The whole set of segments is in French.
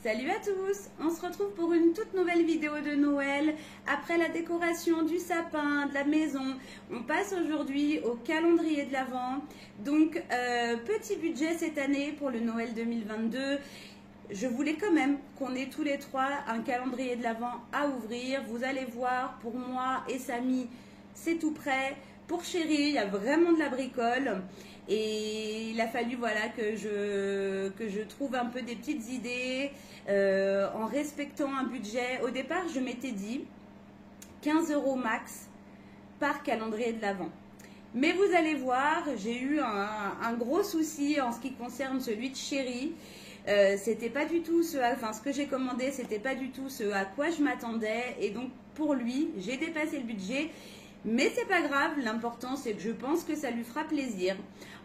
Salut à tous, on se retrouve pour une toute nouvelle vidéo de Noël. Après la décoration du sapin, de la maison, on passe aujourd'hui au calendrier de l'Avent. Donc petit budget cette année pour le Noël 2022. Je voulais quand même qu'on ait tous les trois un calendrier de l'Avent à ouvrir. Vous allez voir, pour moi et Samy, c'est tout prêt. Pour Chéri, il y a vraiment de la bricole. Et il a fallu voilà, que je trouve un peu des petites idées en respectant un budget. Au départ, je m'étais dit 15 € max par calendrier de l'Avent. Mais vous allez voir, j'ai eu un gros souci en ce qui concerne celui de Chéri. C'était pas du tout ce que j'ai commandé, c'était pas du tout ce à quoi je m'attendais. Et donc pour lui, j'ai dépassé le budget. Mais c'est pas grave, l'important c'est que je pense que ça lui fera plaisir.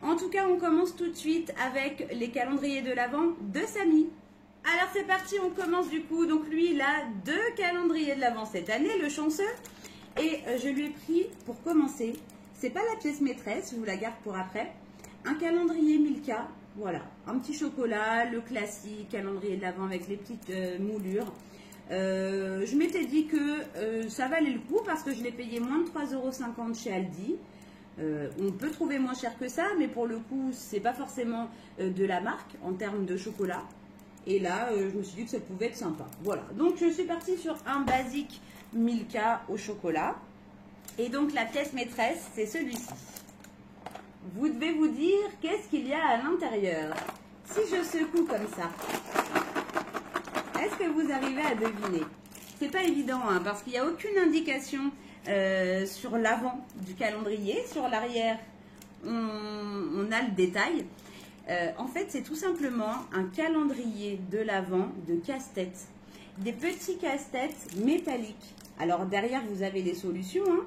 En tout cas, on commence tout de suite avec les calendriers de l'Avent de Samy. Alors c'est parti, on commence du coup. Donc lui, il a 2 calendriers de l'Avent cette année, le chanceux. Et je lui ai pris, pour commencer, c'est pas la pièce maîtresse, je vous la garde pour après, un calendrier Milka. Voilà, un petit chocolat, le classique calendrier de l'Avent avec les petites moulures. Je m'étais dit que ça valait le coup parce que je l'ai payé moins de 3,50 € chez Aldi. On peut trouver moins cher que ça, mais pour le coup, c'est pas forcément de la marque en termes de chocolat. Et là, je me suis dit que ça pouvait être sympa. Voilà, donc je suis partie sur un basique Milka au chocolat. Et donc la pièce maîtresse, c'est celui-ci. Vous devez vous dire qu'est-ce qu'il y a à l'intérieur. Si je secoue comme ça, est-ce que vous arrivez à deviner? C'est pas évident hein, parce qu'il n'y a aucune indication sur l'avant du calendrier. Sur l'arrière, on a le détail. En fait, c'est tout simplement un calendrier de l'Avent de casse-tête. Des petits casse-têtes métalliques. Alors derrière, vous avez les solutions. Hein.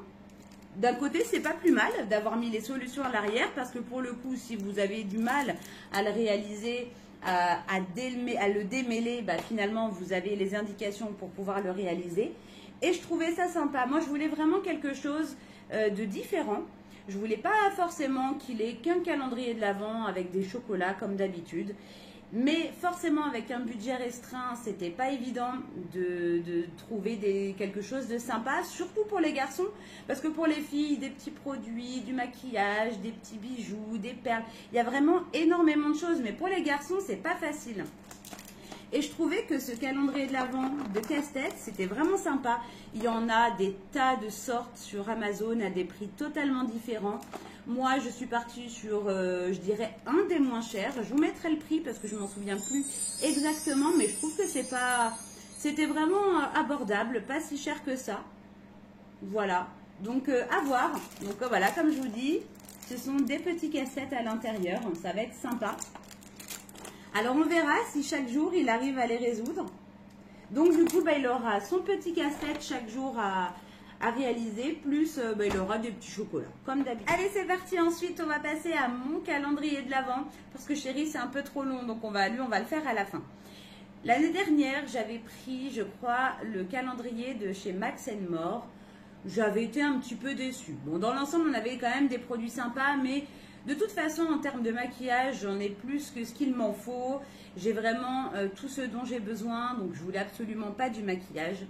D'un côté, c'est pas plus mal d'avoir mis les solutions à l'arrière parce que pour le coup, si vous avez du mal à le réaliser, à le démêler, bah, finalement, vous avez les indications pour pouvoir le réaliser. Et je trouvais ça sympa. Moi, je voulais vraiment quelque chose de différent. Je voulais pas forcément qu'il ait qu'un calendrier de l'Avent avec des chocolats comme d'habitude. Mais forcément, avec un budget restreint, c'était pas évident de trouver quelque chose de sympa, surtout pour les garçons, parce que pour les filles, des petits produits, du maquillage, des petits bijoux, des perles, il y a vraiment énormément de choses, mais pour les garçons, c'est pas facile. Et je trouvais que ce calendrier de l'Avent de casse-tête, c'était vraiment sympa. Il y en a des tas de sortes sur Amazon à des prix totalement différents. Moi, je suis partie sur, je dirais, un des moins chers. Je vous mettrai le prix parce que je m'en souviens plus exactement. Mais je trouve que c'était vraiment abordable, pas si cher que ça. Voilà. Donc, à voir. Donc, voilà, comme je vous dis, ce sont des petits cassettes à l'intérieur. Ça va être sympa. Alors, on verra si chaque jour, il arrive à les résoudre. Donc, du coup, bah, il aura son petit casse-tête chaque jour à réaliser, plus bah, il aura des petits chocolats, comme d'habitude. Allez, c'est parti. Ensuite, on va passer à mon calendrier de l'Avent, parce que Chéri, c'est un peu trop long, donc on va le faire à la fin. L'année dernière, j'avais pris, je crois, le calendrier de chez Max & More. J'avais été un petit peu déçue. Bon, dans l'ensemble, on avait quand même des produits sympas, mais de toute façon, en termes de maquillage, j'en ai plus que ce qu'il m'en faut. J'ai vraiment tout ce dont j'ai besoin, donc je voulais absolument pas du maquillage.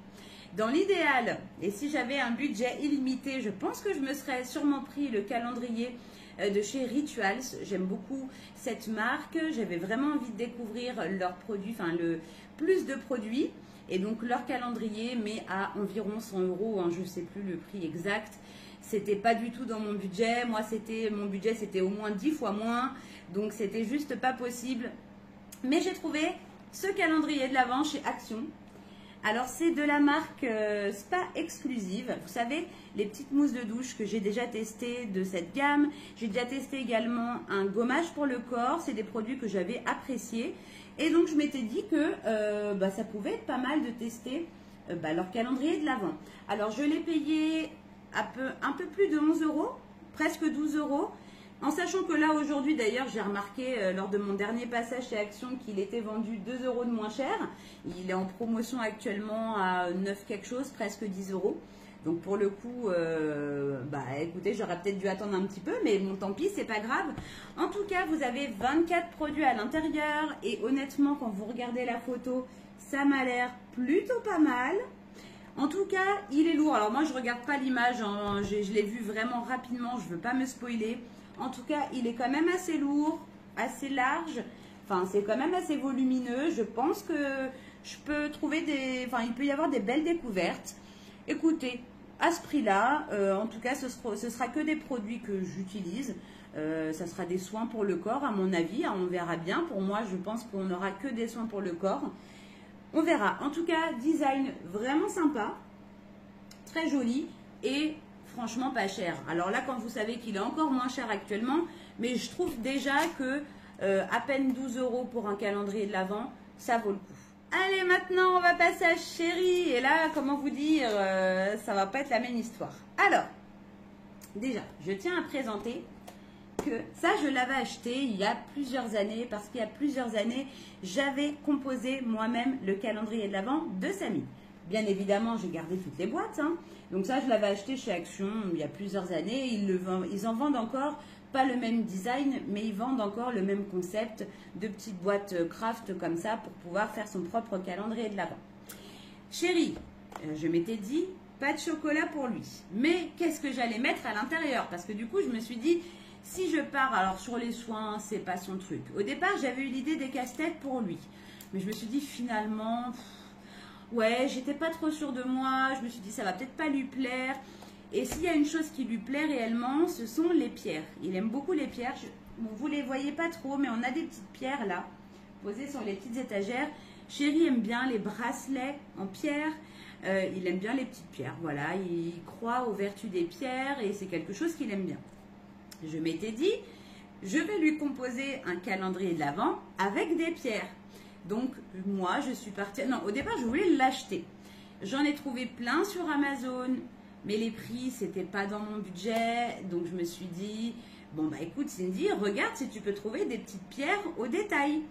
Dans l'idéal, et si j'avais un budget illimité, je pense que je me serais sûrement pris le calendrier de chez Rituals. J'aime beaucoup cette marque. J'avais vraiment envie de découvrir leurs produits, enfin le plus de produits. Et donc leur calendrier, mais à environ 100 €, hein, je ne sais plus le prix exact. C'était pas du tout dans mon budget. Moi, mon budget, c'était au moins 10 fois moins. Donc, c'était juste pas possible. Mais j'ai trouvé ce calendrier de l'Avent chez Action. Alors, c'est de la marque Spa Exclusive. Vous savez, les petites mousses de douche que j'ai déjà testées de cette gamme. J'ai déjà testé également un gommage pour le corps. C'est des produits que j'avais appréciés. Et donc, je m'étais dit que ça pouvait être pas mal de tester leur calendrier de l'Avent. Alors, je l'ai payé un peu plus de 11 €, presque 12 €, en sachant que là aujourd'hui d'ailleurs j'ai remarqué lors de mon dernier passage chez Action qu'il était vendu 2 € de moins cher. Il est en promotion actuellement à 9 quelque chose, presque 10 €. Donc pour le coup, bah écoutez, j'aurais peut-être dû attendre un petit peu, mais bon, tant pis, c'est pas grave. En tout cas, vous avez 24 produits à l'intérieur et honnêtement, quand vous regardez la photo, ça m'a l'air plutôt pas mal. En tout cas, il est lourd. Alors moi, je regarde pas l'image, hein. Je l'ai vu vraiment rapidement, je veux pas me spoiler. En tout cas, il est quand même assez lourd, assez large. Enfin, c'est quand même assez volumineux. Je pense que je peux trouver des... Enfin, il peut y avoir des belles découvertes. Écoutez, à ce prix-là, en tout cas, ce sera que des produits que j'utilise. Ça sera des soins pour le corps, à mon avis. Hein, on verra bien. Pour moi, je pense qu'on n'aura que des soins pour le corps. On verra. En tout cas, design vraiment sympa, très joli et franchement pas cher. Alors là, quand vous savez qu'il est encore moins cher actuellement, mais je trouve déjà que à peine 12 € pour un calendrier de l'Avent, ça vaut le coup. Allez, maintenant, on va passer à Chéri. Et là, comment vous dire, ça va pas être la même histoire. Alors, déjà, je tiens à présenter que ça, je l'avais acheté il y a plusieurs années, parce qu'il y a plusieurs années, j'avais composé moi-même le calendrier de l'Avent de Samy. Bien évidemment, j'ai gardé toutes les boîtes. Hein. Donc ça, je l'avais acheté chez Action il y a plusieurs années. Ils en vendent encore, pas le même design, mais ils vendent encore le même concept de petites boîtes craft comme ça pour pouvoir faire son propre calendrier de l'Avent. Chéri, je m'étais dit, pas de chocolat pour lui. Mais qu'est-ce que j'allais mettre à l'intérieur? Parce que du coup, je me suis dit, si je pars, alors sur les soins, c'est pas son truc. Au départ, j'avais eu l'idée des casse-têtes pour lui. Mais je me suis dit finalement, ouais, j'étais pas trop sûre de moi. Je me suis dit, ça va peut-être pas lui plaire. Et s'il y a une chose qui lui plaît réellement, ce sont les pierres. Il aime beaucoup les pierres. Bon, vous les voyez pas trop, mais on a des petites pierres là, posées sur les petites étagères. Chéri aime bien les bracelets en pierre. Il aime bien les petites pierres. Voilà, il croit aux vertus des pierres et c'est quelque chose qu'il aime bien. Je m'étais dit, je vais lui composer un calendrier de l'Avent avec des pierres. Donc, moi, je suis partie... Non, au départ, je voulais l'acheter. J'en ai trouvé plein sur Amazon, mais les prix, c'était pas dans mon budget. Donc, je me suis dit, bon, bah écoute, Cindy, regarde si tu peux trouver des petites pierres au détail.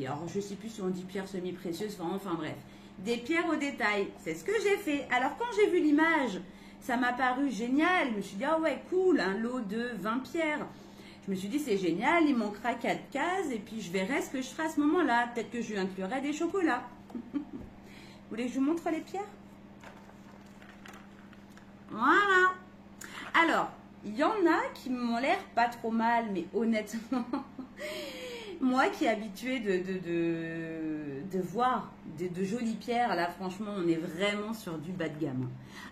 Alors, je sais plus si on dit pierres semi-précieuses, enfin bref. Des pierres au détail. C'est ce que j'ai fait. Alors, quand j'ai vu l'image... Ça m'a paru génial. Je me suis dit, ah ouais, cool, un lot de 20 pierres. Je me suis dit, c'est génial, il manquera 4 cases et puis je verrai ce que je ferai à ce moment-là. Peut-être que je lui inclurai des chocolats. Vous voulez que je vous montre les pierres? Voilà. Alors, il y en a qui m'ont l'air pas trop mal, mais honnêtement, moi qui est habituée de voir de jolies pierres, là franchement on est vraiment sur du bas de gamme.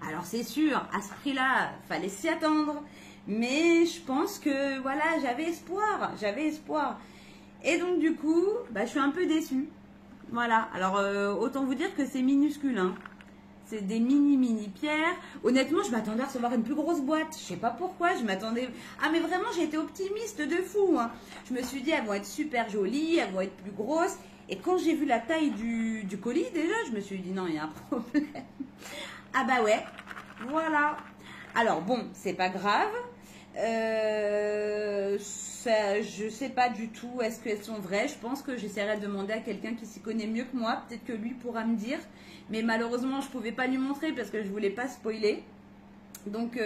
Alors c'est sûr, à ce prix-là, fallait s'y attendre, mais je pense que voilà, j'avais espoir. Et donc du coup, bah, je suis un peu déçue. Voilà, alors autant vous dire que c'est minuscule, hein. C'est des mini pierres. Honnêtement, je m'attendais à recevoir une plus grosse boîte. Je sais pas pourquoi, je m'attendais... Ah mais vraiment, j'ai été optimiste de fou. Hein. Je me suis dit, elles vont être super jolies, elles vont être plus grosses. Et quand j'ai vu la taille du colis, déjà, je me suis dit, non, il y a un problème. Ah bah ouais, voilà. Alors bon, c'est pas grave. Je sais pas du tout, est-ce qu'elles sont vraies? Je pense que j'essaierai de demander à quelqu'un qui s'y connaît mieux que moi. Peut-être que lui pourra me dire. Mais malheureusement, je ne pouvais pas lui montrer parce que je ne voulais pas spoiler. Donc,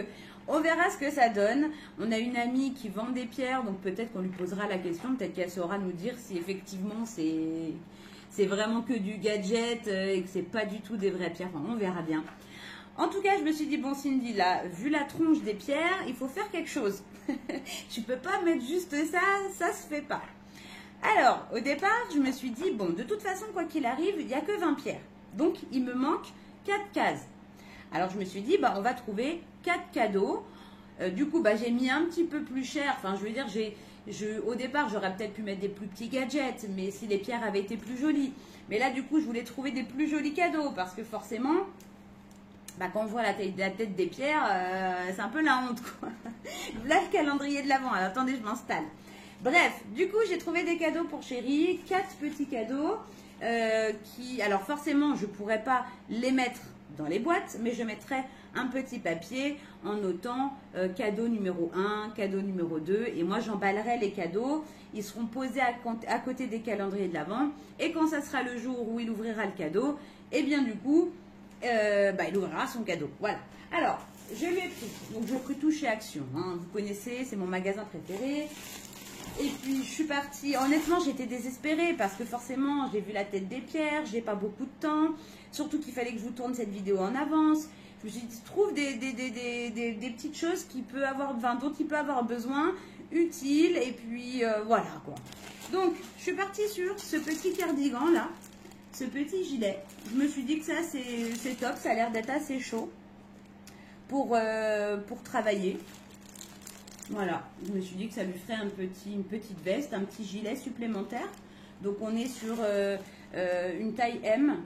on verra ce que ça donne. On a une amie qui vend des pierres, donc peut-être qu'on lui posera la question. Peut-être qu'elle saura nous dire si effectivement c'est vraiment que du gadget et que c'est pas du tout des vraies pierres. Enfin, on verra bien. En tout cas, je me suis dit, bon Cindy, là, vu la tronche des pierres, il faut faire quelque chose. Tu peux pas mettre juste ça se fait pas. Alors, au départ, je me suis dit, bon, de toute façon, quoi qu'il arrive, il n'y a que 20 pierres. Donc, il me manque 4 cases. Alors, je me suis dit, bah, on va trouver 4 cadeaux. Du coup, bah, j'ai mis un petit peu plus cher. Enfin, je veux dire, au départ, j'aurais peut-être pu mettre des plus petits gadgets, mais si les pierres avaient été plus jolies. Mais là, du coup, je voulais trouver des plus jolis cadeaux parce que forcément... Bah, quand on voit la tête des pierres, c'est un peu la honte, quoi. Là, le calendrier de l'Avent. Alors, attendez, je m'installe. Bref, du coup, j'ai trouvé des cadeaux pour Chéri. 4 petits cadeaux alors forcément, je ne pourrais pas les mettre dans les boîtes, mais je mettrai un petit papier en notant cadeau numéro 1, cadeau numéro 2. Et moi, j'emballerai les cadeaux. Ils seront posés à côté des calendriers de l'Avent. Et quand ça sera le jour où il ouvrira le cadeau, eh bien, du coup... il ouvrira son cadeau. Voilà. Alors, je lui ai pris. Donc, je l'ai pris tout chez Action. Hein. Vous connaissez, c'est mon magasin préféré. Et puis, je suis partie. Honnêtement, j'étais désespérée parce que forcément, j'ai vu la tête des pierres. J'ai pas beaucoup de temps. Surtout qu'il fallait que je vous tourne cette vidéo en avance. Je me suis dit, trouve des petites choses dont il peut avoir besoin, utiles. Et puis, voilà quoi. Donc, je suis partie sur ce petit cardigan là. Ce petit gilet. Je me suis dit que ça, c'est top. Ça a l'air d'être assez chaud pour travailler. Voilà. Je me suis dit que ça lui ferait une petite veste, un petit gilet supplémentaire. Donc, on est sur une taille M.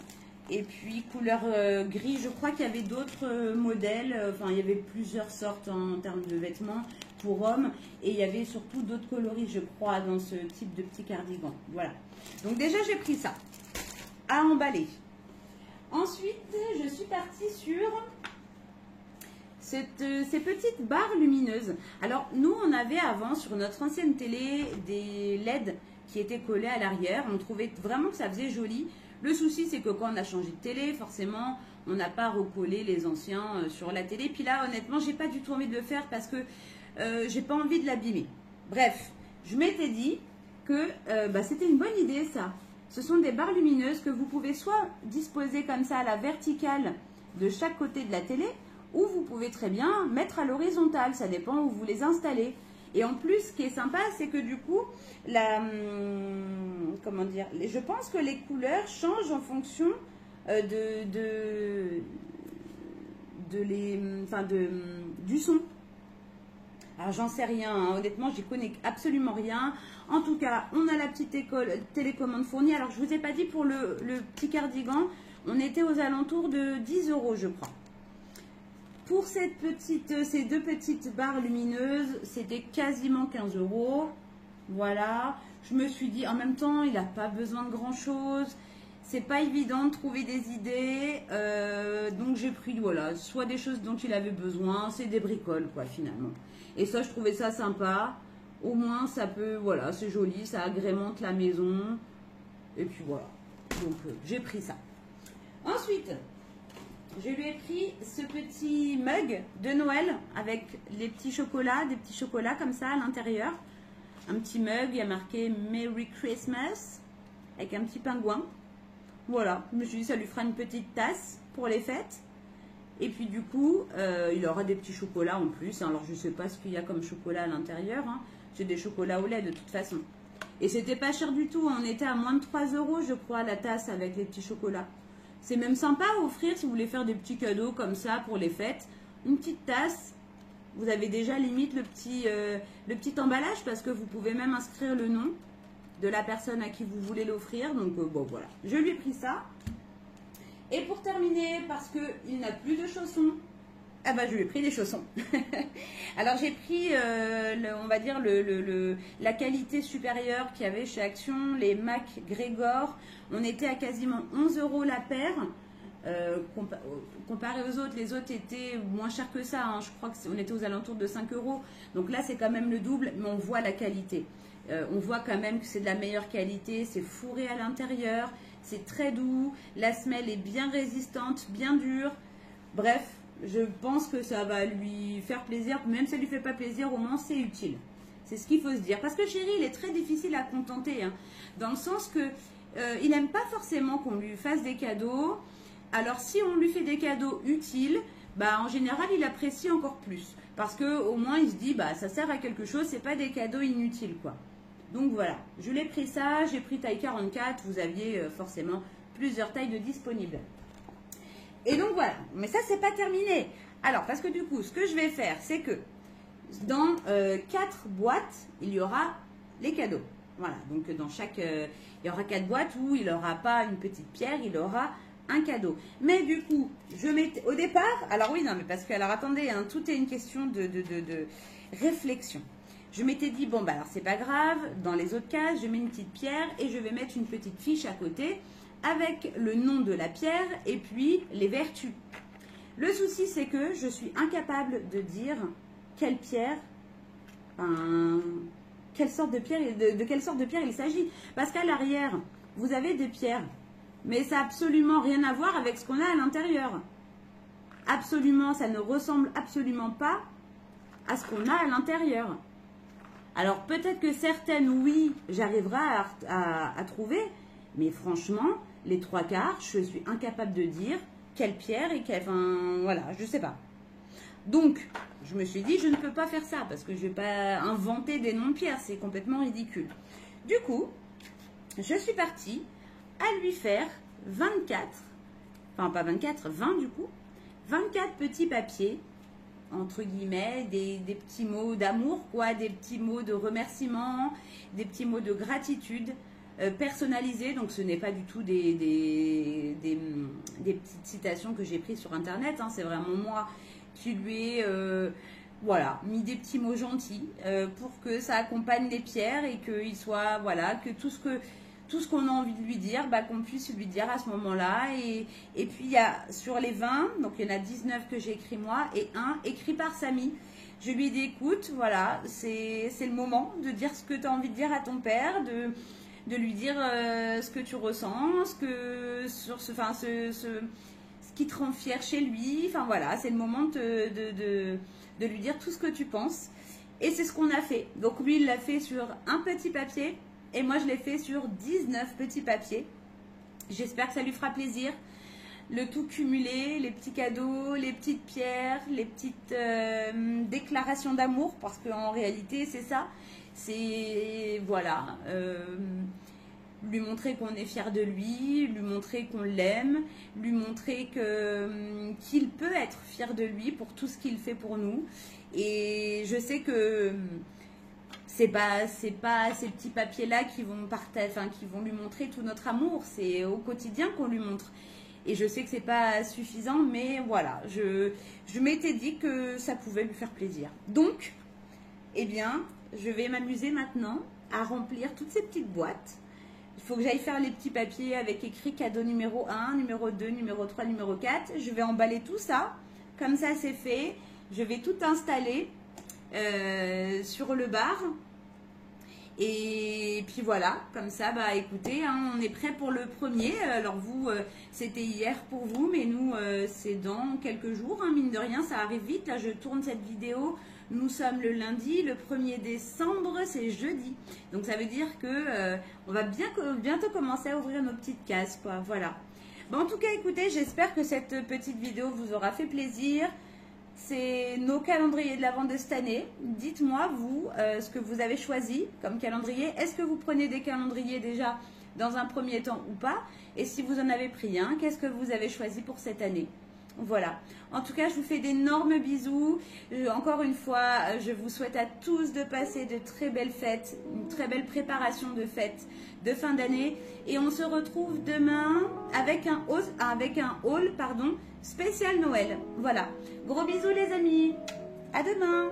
Et puis, couleur gris. Je crois qu'il y avait d'autres modèles. Enfin, il y avait plusieurs sortes en termes de vêtements pour hommes. Et il y avait surtout d'autres coloris, je crois, dans ce type de petit cardigan. Voilà. Donc, déjà, j'ai pris ça à emballer. Ensuite, je suis partie sur ces petites barres lumineuses. Alors, nous, on avait avant, sur notre ancienne télé, des LED qui étaient collés à l'arrière. On trouvait vraiment que ça faisait joli. Le souci, c'est que quand on a changé de télé, forcément, on n'a pas recollé les anciens sur la télé. Puis là, honnêtement, j'ai pas du tout envie de le faire parce que j'ai pas envie de l'abîmer. Bref, je m'étais dit que c'était une bonne idée, ça. Ce sont des barres lumineuses que vous pouvez soit disposer comme ça à la verticale de chaque côté de la télé, ou vous pouvez très bien mettre à l'horizontale, ça dépend où vous les installez. Et en plus, ce qui est sympa, c'est que du coup, comment dire, je pense que les couleurs changent en fonction du son. Alors, j'en sais rien, hein. Honnêtement, j'y connais absolument rien. En tout cas, on a la petite télécommande fournie. Alors, je ne vous ai pas dit pour le petit cardigan, on était aux alentours de 10 €, je crois. Pour ces deux petites barres lumineuses, c'était quasiment 15 €. Voilà. Je me suis dit, en même temps, il n'a pas besoin de grand-chose. C'est pas évident de trouver des idées. Donc, j'ai pris, voilà, soit des choses dont il avait besoin, c'est des bricoles, quoi, finalement. Et ça, je trouvais ça sympa. Au moins, ça peut, voilà, c'est joli, ça agrémente la maison. Et puis voilà. Donc, j'ai pris ça. Ensuite, je lui ai pris ce petit mug de Noël avec les petits chocolats, des petits chocolats comme ça à l'intérieur. Un petit mug, il y a marqué Merry Christmas avec un petit pingouin. Voilà, je me suis dit, ça lui fera une petite tasse pour les fêtes. Et puis du coup, il aura des petits chocolats en plus. Alors, je ne sais pas ce qu'il y a comme chocolat à l'intérieur. Hein. C'est des chocolats au lait de toute façon. Et c'était pas cher du tout. On était à moins de 3 €, je crois, la tasse avec les petits chocolats. C'est même sympa à offrir si vous voulez faire des petits cadeaux comme ça pour les fêtes. Une petite tasse. Vous avez déjà limite le petit emballage parce que vous pouvez même inscrire le nom de la personne à qui vous voulez l'offrir. Donc, bon, voilà. Je lui ai pris ça. Et pour terminer, parce qu'il n'a plus de chaussons, je lui ai pris des chaussons. Alors, j'ai pris, on va dire, la qualité supérieure qu'il y avait chez Action, les MacGregor. On était à quasiment 11 € la paire. Comparé aux autres, les autres étaient moins chers que ça. Hein. Je crois qu'on était aux alentours de 5 €. Donc là, c'est quand même le double, mais on voit la qualité. On voit quand même que c'est de la meilleure qualité. C'est fourré à l'intérieur. C'est très doux. La semelle est bien résistante, bien dure. Bref, je pense que ça va lui faire plaisir. Même si ça ne lui fait pas plaisir, au moins c'est utile. C'est ce qu'il faut se dire. Parce que Chéri, il est très difficile à contenter. Hein, dans le sens que il n'aime pas forcément qu'on lui fasse des cadeaux. Alors, si on lui fait des cadeaux utiles, en général, il apprécie encore plus. Parce qu'au moins, il se dit, ça sert à quelque chose, c'est pas des cadeaux inutiles, quoi. Donc, voilà. Je l'ai pris ça, j'ai pris taille 44. Vous aviez forcément plusieurs tailles de disponibles. Et donc, voilà. Mais ça, c'est pas terminé. Alors, parce que du coup, ce que je vais faire, c'est que dans 4 boîtes, il y aura les cadeaux. Voilà. Donc, dans chaque... il y aura 4 boîtes où il n'aura pas une petite pierre, il aura un cadeau. Mais du coup, je mettais au départ, alors oui, non, mais parce que, alors attendez, hein, tout est une question de réflexion. Je m'étais dit, bon, alors c'est pas grave, dans les autres cases, je mets une petite pierre et je vais mettre une petite fiche à côté avec le nom de la pierre et puis les vertus. Le souci, c'est que je suis incapable de dire quelle pierre, quelle sorte de pierre, de quelle sorte de pierre il s'agit. Parce qu'à l'arrière, vous avez des pierres Mais ça n'a absolument rien à voir avec ce qu'on a à l'intérieur. Absolument, ça ne ressemble absolument pas à ce qu'on a à l'intérieur. Alors peut-être que certaines, oui, j'arriverai à trouver, mais franchement, les 3/4, je suis incapable de dire quelle pierre et quelle... Enfin, voilà, je ne sais pas. Donc, je me suis dit, je ne peux pas faire ça, parce que je ne vais pas inventer des noms de pierres, c'est complètement ridicule. Du coup, je suis partie à lui faire 24, enfin pas 24, 20 du coup, 24 petits papiers, entre guillemets, des petits mots d'amour, quoi, des petits mots de remerciement, des petits mots de gratitude personnalisés. Donc ce n'est pas du tout des petites citations que j'ai prises sur internet, hein, c'est vraiment moi qui lui ai voilà, mis des petits mots gentils pour que ça accompagne les pierres et qu'il soit, voilà, que tout ce qu'on a envie de lui dire, bah, qu'on puisse lui dire à ce moment-là. Et puis, il y a sur les 20, donc il y en a 19 que j'ai écrit moi et un écrit par Samy. Je lui ai dit, écoute, voilà, c'est le moment de dire ce que tu as envie de dire à ton père, de lui dire ce que tu ressens, ce qui te rend fier chez lui. Enfin, voilà, c'est le moment de lui dire tout ce que tu penses. Et c'est ce qu'on a fait. Donc, lui, il l'a fait sur un petit papier. Et moi, je l'ai fait sur 19 petits papiers. J'espère que ça lui fera plaisir. Le tout cumulé, les petits cadeaux, les petites pierres, les petites déclarations d'amour. Parce qu'en réalité, c'est ça. C'est, voilà, lui montrer qu'on est fier de lui, lui montrer qu'on l'aime, lui montrer qu'il peut être fier de lui pour tout ce qu'il fait pour nous. Et je sais que... c'est pas ces petits papiers-là qui vont qui vont lui montrer tout notre amour. C'est au quotidien qu'on lui montre. Et je sais que c'est pas suffisant, mais voilà, je m'étais dit que ça pouvait lui faire plaisir. Donc, eh bien, je vais m'amuser maintenant à remplir toutes ces petites boîtes. Il faut que j'aille faire les petits papiers avec écrit cadeau numéro 1, numéro 2, numéro 3, numéro 4. Je vais emballer tout ça. Comme ça, c'est fait. Je vais tout installer sur le bar. Et puis voilà, comme ça, bah écoutez, hein, on est prêt pour le premier. Alors vous, c'était hier pour vous, mais nous, c'est dans quelques jours, hein, mine de rien, ça arrive vite. Là, je tourne cette vidéo, nous sommes le lundi, le 1er décembre, c'est jeudi. Donc ça veut dire que on va bientôt commencer à ouvrir nos petites cases, quoi, voilà. Bon, en tout cas, écoutez, j'espère que cette petite vidéo vous aura fait plaisir. C'est nos calendriers de l'Avent de cette année. Dites-moi, vous, ce que vous avez choisi comme calendrier. Est-ce que vous prenez des calendriers déjà dans un premier temps ou pas? Et si vous en avez pris un, qu'est-ce que vous avez choisi pour cette année? Voilà. En tout cas, je vous fais d'énormes bisous. Encore une fois, je vous souhaite à tous de passer de très belles fêtes, une très belle préparation de fêtes de fin d'année. Et on se retrouve demain avec un haul, spécial Noël. Voilà. Gros bisous les amis. À demain.